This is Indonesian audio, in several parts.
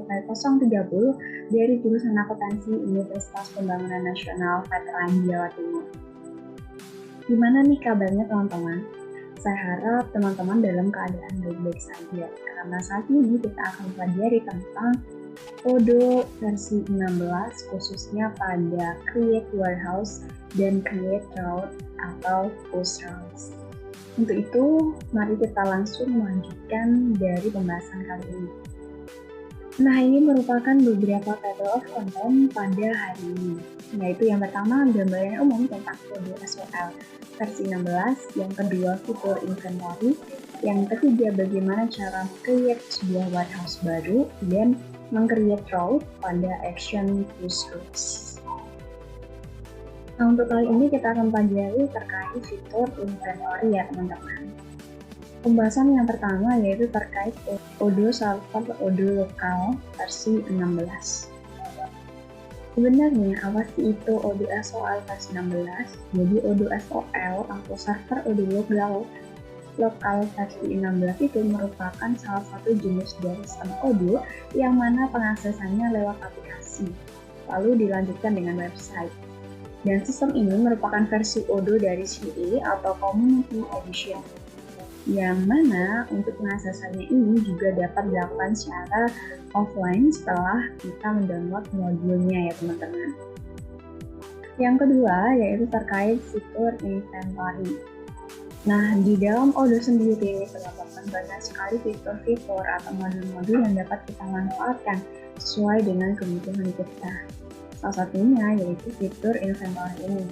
SCP-030 dari jurusan akuntansi Universitas Pembangunan Nasional Veteran Jawa Timur. Gimana nih kabarnya teman-teman? Saya harap teman-teman dalam keadaan baik-baik saja, karena saat ini kita akan pelajari tentang Odoo versi 16, khususnya pada Create Warehouse dan Create Route atau Post Routes. Untuk itu, mari kita langsung melanjutkan dari pembahasan kali ini. Nah, ini merupakan beberapa table of content pada hari ini, yaitu yang pertama gambaran umum tentang Odoo SOL versi 16, yang kedua fitur inventory, yang ketiga bagaimana cara create sebuah warehouse baru, dan meng-create route pada action push routes. Nah, untuk kali ini kita akan pelajari terkait fitur inventory ya teman-teman. Pembahasan yang pertama yaitu terkait Odoo server Odoo lokal versi 16. Sebenarnya apa sih itu Odoo SOL versi 16? Jadi Odoo SOL atau server Odoo lokal versi 16 itu merupakan salah satu jenis dari sistem Odoo yang mana pengaksesannya lewat aplikasi, lalu dilanjutkan dengan website. Dan sistem ini merupakan versi Odoo dari CA atau Community Edition, yang mana untuk pengaksesannya ini juga dapat dilakukan secara offline setelah kita mendownload modulnya ya teman-teman. Yang kedua yaitu terkait fitur inventory. Nah, di dalam Odoo sendiri teman-teman banyak sekali fitur-fitur atau modul-modul yang dapat kita manfaatkan sesuai dengan kebutuhan kita. Salah satunya yaitu fitur inventory ini.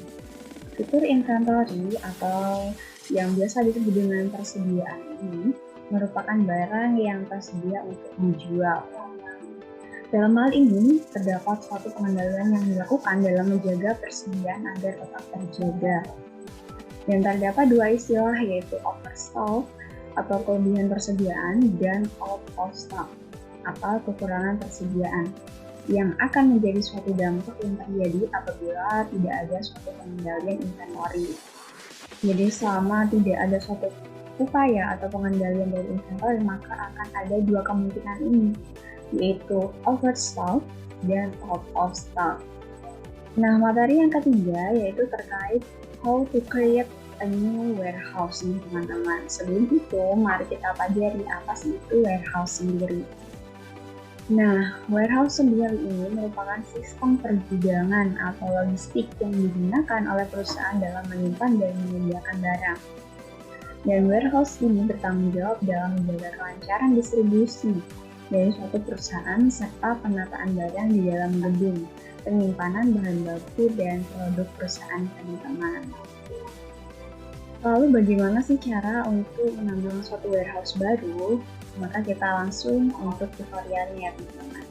Fitur inventory atau yang biasa disebut dengan persediaan ini merupakan barang yang tersedia untuk dijual. Dalam hal ini, terdapat suatu pengendalian yang dilakukan dalam menjaga persediaan agar tetap terjaga. Dan terdapat dua istilah yaitu overstock atau kelebihan persediaan dan out of stock atau kekurangan persediaan, yang akan menjadi suatu dampak yang terjadi apabila tidak ada suatu pengendalian inventory. Jadi selama tidak ada suatu upaya atau pengendalian dari inventory, maka akan ada dua kemungkinan ini, yaitu overstock dan out of stock. Nah, materi yang ketiga yaitu terkait how to create a new warehouse nih teman-teman. Sebelum itu, mari kita pelajari apa sih itu warehouse sendiri. Nah, warehouse sendiri ini merupakan sistem pergudangan atau logistik yang digunakan oleh perusahaan dalam menyimpan dan menyediakan barang. Dan warehouse ini bertanggung jawab dalam menjaga kelancaran distribusi dari suatu perusahaan serta penataan barang di dalam gedung, penyimpanan bahan baku dan produk perusahaan teman-teman. Lalu bagaimana sih cara untuk menambah suatu warehouse baru? Maka kita langsung untuk tutorialnya ya teman-teman.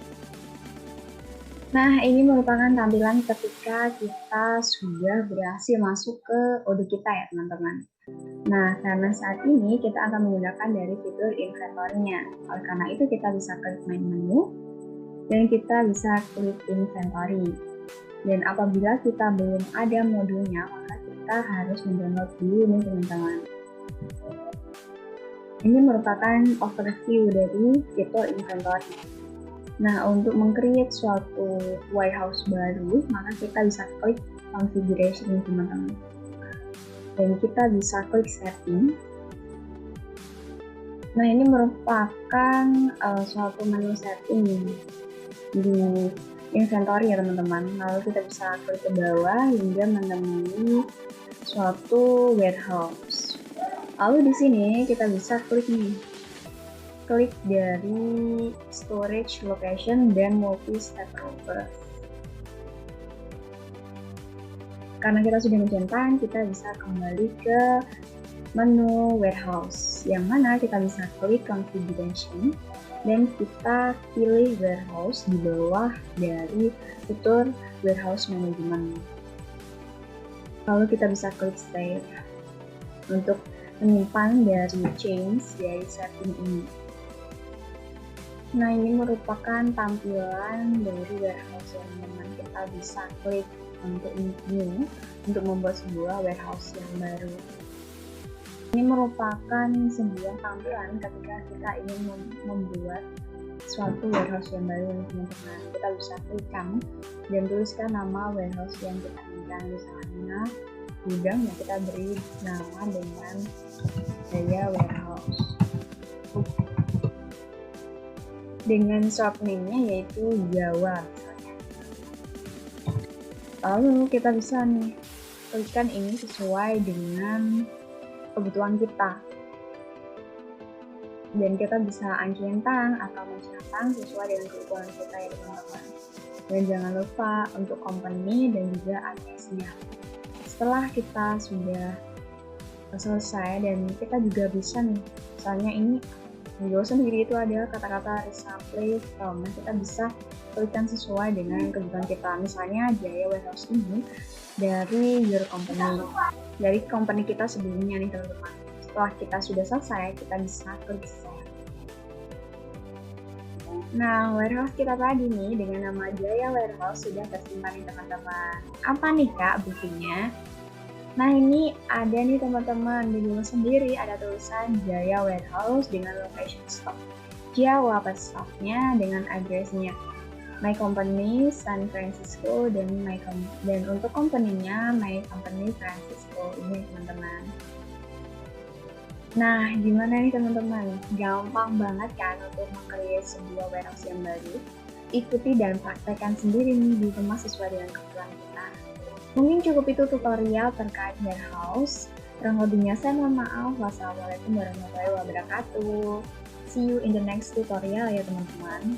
Nah, ini merupakan tampilan ketika kita sudah berhasil masuk ke Odoo kita ya teman-teman. Nah, karena saat ini kita akan menggunakan dari fitur inventory-nya. Oleh karena itu kita bisa klik main menu dan kita bisa klik inventory. Dan apabila kita belum ada modulnya, maka kita harus mendownload dulu nih teman-teman. Ini merupakan overview dari fitur inventory. Nah, untuk meng-create suatu warehouse baru, maka kita bisa klik configuration teman-teman. Dan kita bisa klik setting. Nah, ini merupakan suatu menu setting di inventory ya teman-teman. Lalu kita bisa klik ke bawah hingga menemui suatu warehouse. Lalu di sini kita bisa klik dari storage location dan multi step router. Karena kita sudah mencentang, kita bisa kembali ke menu warehouse, yang mana kita bisa klik configuration dan kita pilih warehouse di bawah dari fitur warehouse management. Lalu kita bisa klik save untuk menyimpan dari change dari setting ini. Nah, ini merupakan tampilan dari warehouse yang memang kita bisa klik untuk new untuk membuat sebuah warehouse yang baru. Ini merupakan sebuah tampilan ketika kita ingin membuat suatu warehouse yang baru nih teman-teman. Kita bisa klikkan dan tuliskan nama warehouse yang kita inginkan. Misalnya gudang, yang kita beri nama dengan Jaya Warehouse dengan shop name-nya yaitu Jawa misalnya. Lalu kita bisa nih klikkan ini sesuai dengan kebutuhan kita. Dan kita bisa uncentang atau mencentang sesuai dengan kebutuhan kita ya teman-teman. Dan jangan lupa untuk company dan juga address-nya. Setelah kita sudah selesai dan kita juga bisa nih, misalnya ini di bawah sendiri itu ada kata-kata resupply from. Kita bisa klikkan sesuai dengan kebutuhan kita. Misalnya Jaya Warehouse ini dari your company, dari company kita sebelumnya nih teman-teman. Setelah kita sudah selesai, kita bisa klik save. Nah, warehouse kita tadi nih dengan nama Jaya Warehouse sudah tersimpan nih teman-teman. Apa nih Kak buktinya? Nah, ini ada nih teman-teman, di bawah sendiri ada tulisan Jaya Warehouse dengan location stock Jawa, stocknya dengan address-nya My Company San Francisco dan untuk company-nya My Company Francisco ini teman-teman. Nah, gimana nih teman-teman? Gampang banget kan untuk meng-create sebuah warehouse yang baru? Ikuti dan praktekkan sendiri nih di rumah sesuai dengan kebutuhan kita. Mungkin cukup itu tutorial terkait warehouse. Kurang lebihnya saya mohon maaf. Wassalamualaikum warahmatullahi wabarakatuh. See you in the next tutorial ya teman-teman.